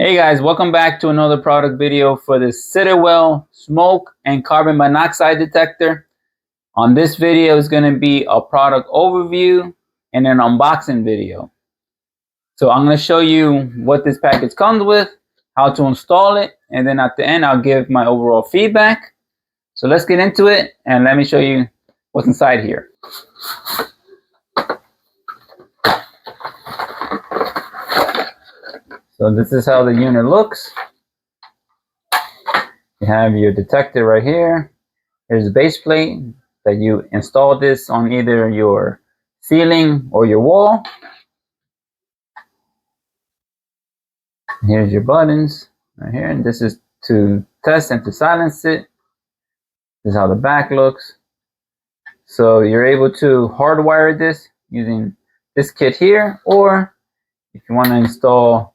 Hey guys, welcome back to another product video for the SITERWELL smoke and carbon monoxide detector. On this video is going to be a product overview and an unboxing video. So I'm going to show you what this package comes with, how to install it, and then at the end I'll give my overall feedback. So let's get into it and let me show you what's inside here. So this is how the unit looks. You have your detector right here. Here's the base plate that you install this on either your ceiling or your wall. Here's your buttons right here, and this is to test and to silence it. This is how the back looks. So you're able to hardwire this using this kit here, or if you want to install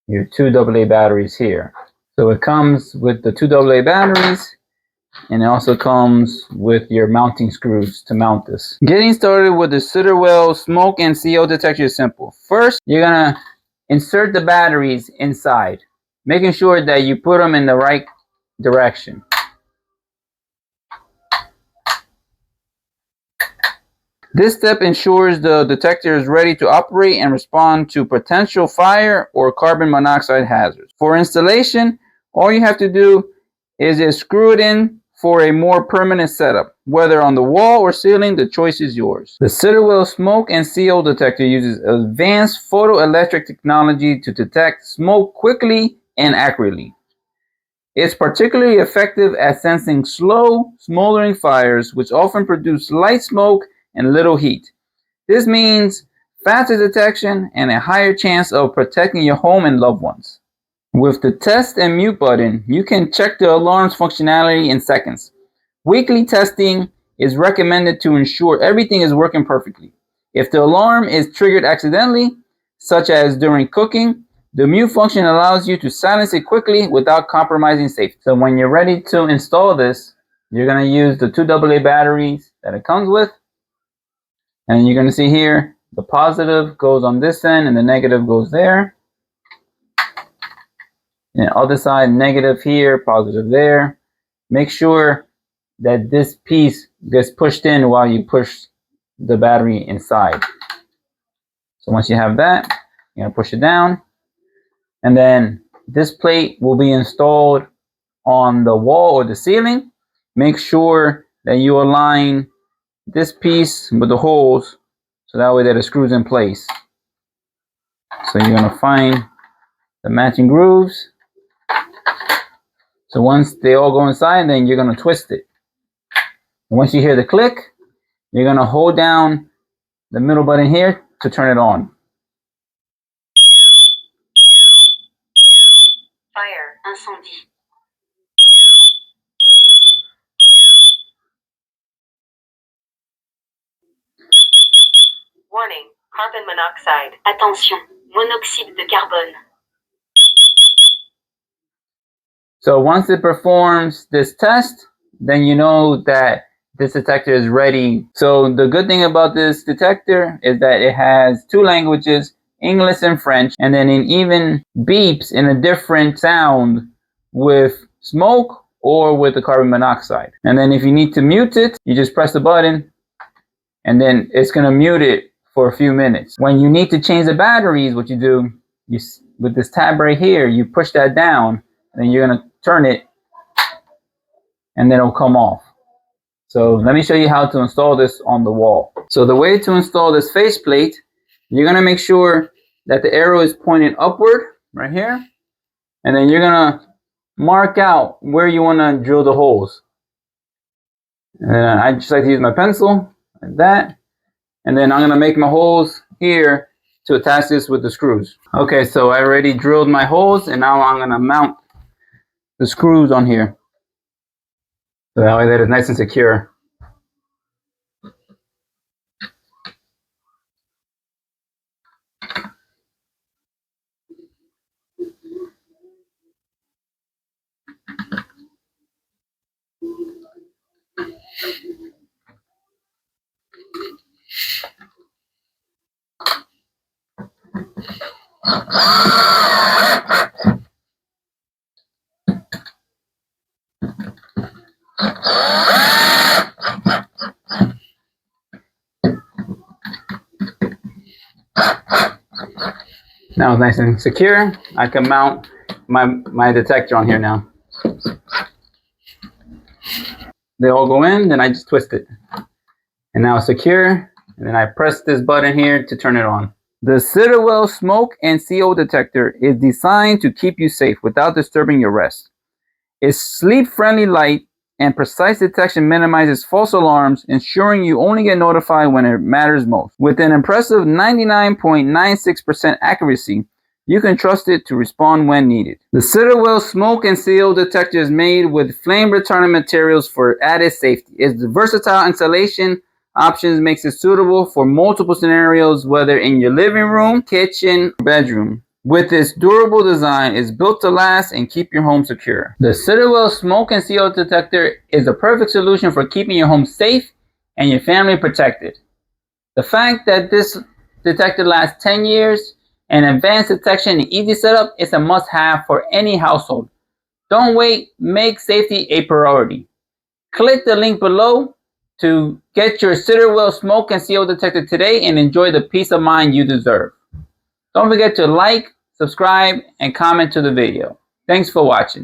your 2 AA batteries here. So it comes with the 2 AA batteries, and it also comes with your mounting screws to mount this. Getting started with the SITERWELL smoke and CO detector is simple. First, you're gonna insert the batteries inside, making sure that you put them in the right direction. This step ensures the detector is ready to operate and respond to potential fire or carbon monoxide hazards. For installation, all you have to do is just screw it in for a more permanent setup. Whether on the wall or ceiling, the choice is yours. The SITERWELL smoke and CO detector uses advanced photoelectric technology to detect smoke quickly and accurately. It's particularly effective at sensing slow, smoldering fires, which often produce light smoke and little heat. This means faster detection and a higher chance of protecting your home and loved ones. With the test and mute button, you can check the alarm's functionality in seconds. Weekly testing is recommended to ensure everything is working perfectly. If the alarm is triggered accidentally, such as during cooking, the mute function allows you to silence it quickly without compromising safety. So when you're ready to install this, you're going to use the 2 AA batteries that it comes with. And you're going to see here, the positive goes on this end and the negative goes there. And the other side, negative here, positive there. Make sure that this piece gets pushed in while you push the battery inside. So once you have that, you're going to push it down. And then this plate will be installed on the wall or the ceiling. Make sure that you align this piece with the holes so that way that it screws in place. So you're going to find the matching grooves. So once they all go inside, then you're going to twist it. And once you hear the click, you're going to hold down the middle button here to turn it on. Fire, incendie. Warning, carbon monoxide. Attention, monoxyde de carbone. So once it performs this test, then you know that this detector is ready. So the good thing about this detector is that it has 2 languages, English and French, and then it even beeps in a different sound with smoke or with the carbon monoxide. And then if you need to mute it, you just press the button and then it's going to mute it for a few minutes. When you need to change the batteries, what you do, with this tab right here, you push that down and then you're going to turn it and then it'll come off. So let me show you how to install this on the wall. So the way to install this faceplate, you're going to make sure that the arrow is pointed upward right here. And then you're going to mark out where you want to drill the holes. And I just like to use my pencil like that. And then I'm going to make my holes here to attach this with the screws. Okay, so I already drilled my holes and now I'm going to mount the screws on here. So that way that is nice and secure. Now it's nice and secure. I can mount my detector on here now. They all go in, then I just twist it. And now it's secure, and then I press this button here to turn it on. The SITERWELL smoke and CO detector is designed to keep you safe without disturbing your rest. Its sleep-friendly light and precise detection minimizes false alarms, ensuring you only get notified when it matters most. With an impressive 99.96% accuracy, you can trust it to respond when needed. The SITERWELL smoke and CO detector is made with flame-retardant materials for added safety. Its versatile installation options makes it suitable for multiple scenarios, whether in your living room, kitchen, or bedroom. With its durable design, it's built to last and keep your home secure. The SITERWELL smoke and CO detector is a perfect solution for keeping your home safe and your family protected. The fact that this detector lasts 10 years and advanced detection and easy setup is a must-have for any household. Don't wait, make safety a priority. Click the link below to get your SITERWELL smoke and CO detector today and enjoy the peace of mind you deserve. Don't forget to like, subscribe, and comment to the video. Thanks for watching.